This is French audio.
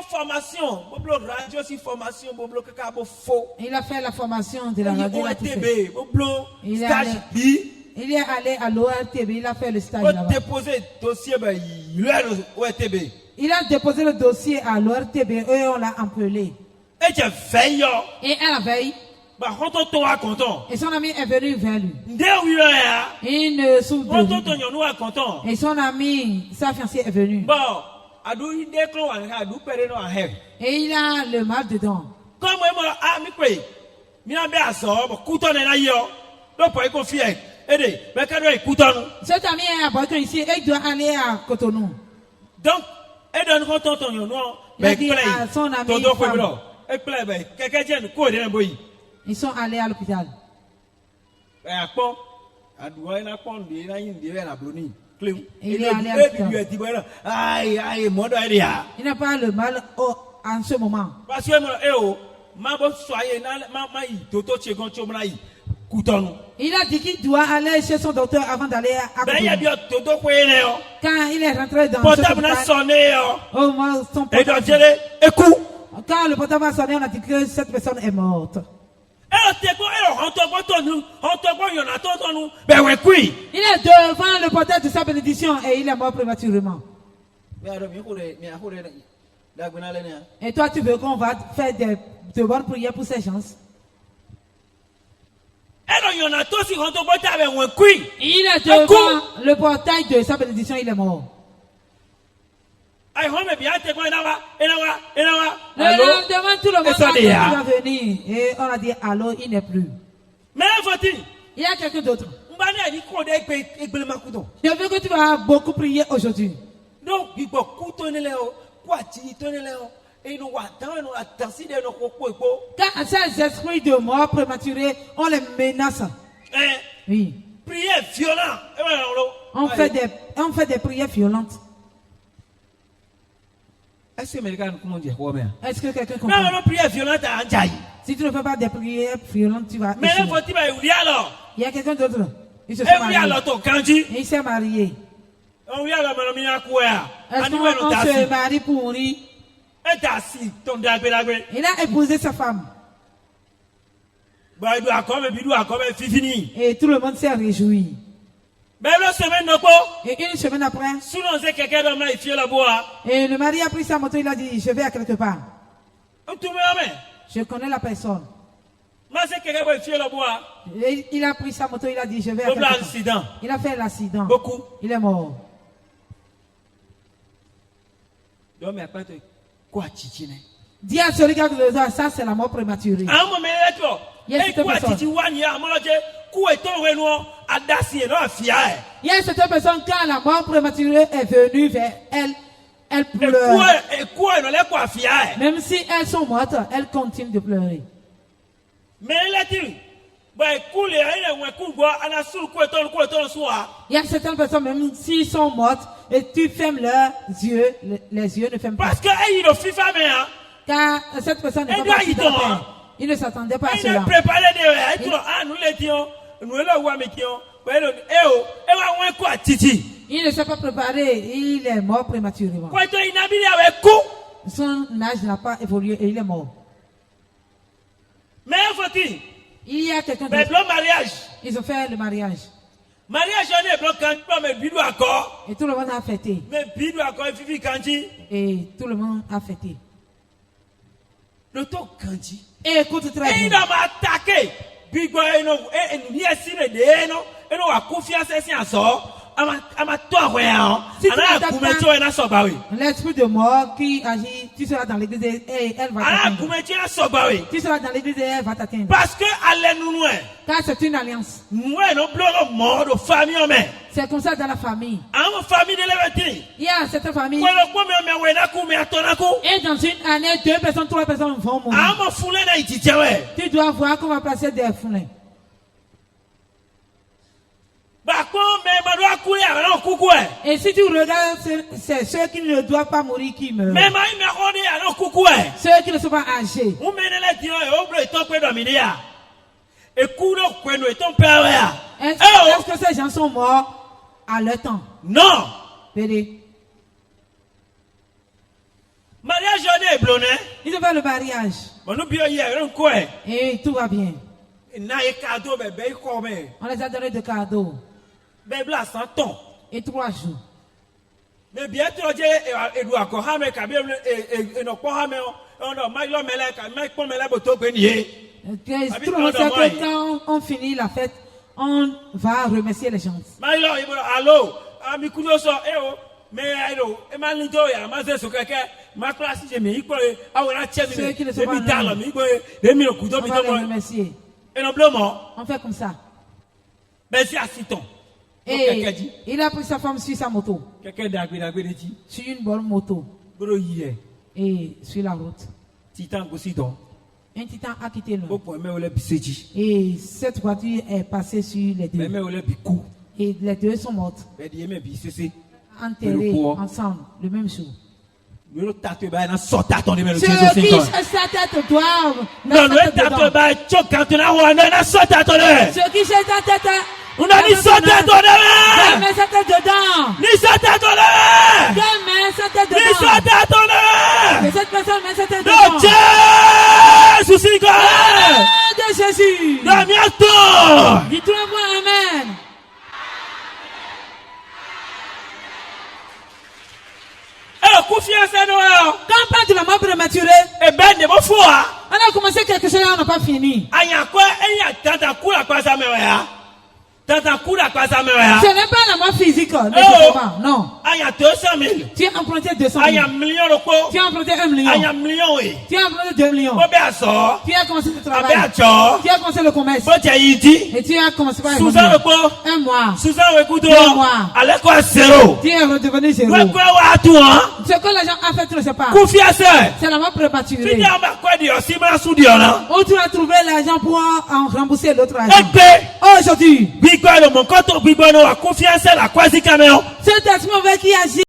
formation, radio aussi formation, il a fait la formation de la radio. Il est allé à l'ORTB, il a fait le stage là-bas. Il a déposé le dossier à l'ORTB, eux on l'a appelé. Et à la veille, et son ami est venu vers lui. Il ne s'ouvre. Et son ami, sa fiancée est venue. Et il a le mal dedans. Cet ami est à Boyton ici et il doit aller à Cotonou. Donc, il a dit à son ami, ils sont allés à l'hôpital. Il est allé à l'hôpital. Il n'a pas le mal en ce moment. Il a dit qu'il doit aller chez son docteur avant d'aller à Cotonou. Quand il est rentré dans ce hôpital, quand le portable a sonné, on a dit que cette personne est morte. Il est devant le portail de sa bénédiction et il est mort prématurément. Et toi, tu veux qu'on va faire de bonnes prières pour ces gens? Il est devant le portail de sa bénédiction, il est mort. Le lendemain, tout le monde va venir et on a dit allô, il n'est plus. Il y a quelqu'un d'autre. Je veux que tu vas beaucoup prier aujourd'hui. Quand ces esprits de mort prématurés, on les menace. Oui. On fait des prières violentes. Est-ce que quelqu'un comprend? Si tu ne fais pas des prières violentes, tu vas échouer. Il y a quelqu'un d'autre. Il se s'est marié. Est-ce qu'on se marie pour rire? Il a épousé sa femme. Et tout le monde s'est réjoui. Et une semaine après, et le mari a pris sa moto, il a dit, je vais à quelque part. Je connais la personne. Et il a pris sa moto, il a dit, je vais à quelque part. Il a fait l'accident. Il est mort. Dis à celui qui a le doigt, ça c'est la mort prématurée. Il y a cette personne, quand la mort prématurée est venue vers elle, elle pleure. Même si elles sont mortes, elles continuent de pleurer. Il y a certaines personnes, même s'ils sont mortes, et tu fermes leurs yeux, les yeux ne ferment pas. Car cette personne n'est pas accidentelle. Il ne s'attendait pas à cela. Il ne s'est pas préparé, il est mort prématurément. Son âge n'a pas évolué et il est mort. Il y a quelqu'un d'autre. Ils ont fait le mariage. Et tout le monde a fêté. Et tout le monde a fêté. Et écoute très bien. L'esprit de mort qui agit, tu seras dans l'église et elle va t'atteindre. Tu seras dans l'église et elle va t'atteindre. Parce que car c'est une alliance. C'est comme ça dans la famille. Il y a cette famille. Et dans une année, 2 personnes, 3 personnes vont mourir. Tu dois voir qu'on va placer des foulins. Et si tu regardes, c'est ceux qui ne doivent pas mourir qui meurent. Ceux qui ne sont pas âgés. Est-ce que ces gens sont morts à leur temps? Non. Pédé. Mariage Ils ont fait le mariage. Et tout va bien. On les a donné des cadeaux. Et 3 jours. Mais bien trop, quand on finit la fête, on va remercier les gens. Ceux qui ne sont pas là, on va les remercier. On fait comme ça. Et il a pris sa femme sur sa moto. Sur une bonne moto. Et sur la route. Un titan a quitté l'eau. Et cette voiture est passée sur les deux. Et les deux sont mortes. Enterrés ensemble le même jour. Ceux qui cherchent sa tête doivent. Ceux qui cherchent ta tête. On a mis sa tête dedans. Mets sa tête dedans. Ni sa tête dedans. Mets sa tête dedans. Ni sa tête dedans. Que cette personne met sa tête dedans. Jésus. De Jésus. Dis-toi moi amen. Quand on parle de la mort prématurée, on a commencé quelque chose et on n'a pas fini. Ce n'est pas la mort physique, non. Tu as emprunté 200 000. Tu as emprunté 1 million. Tu as emprunté 2 millions. Tu as commencé le travail. Tu as commencé le commerce. Et tu as commencé par 1 mois. 2 mois. Tu es redevenu 0. Ce que les gens ont fait, tu ne sais pas. C'est la mort prématurée. Où tu as trouvé l'argent pour en rembourser l'autre argent. Aujourd'hui, cet esprit mauvais qui agit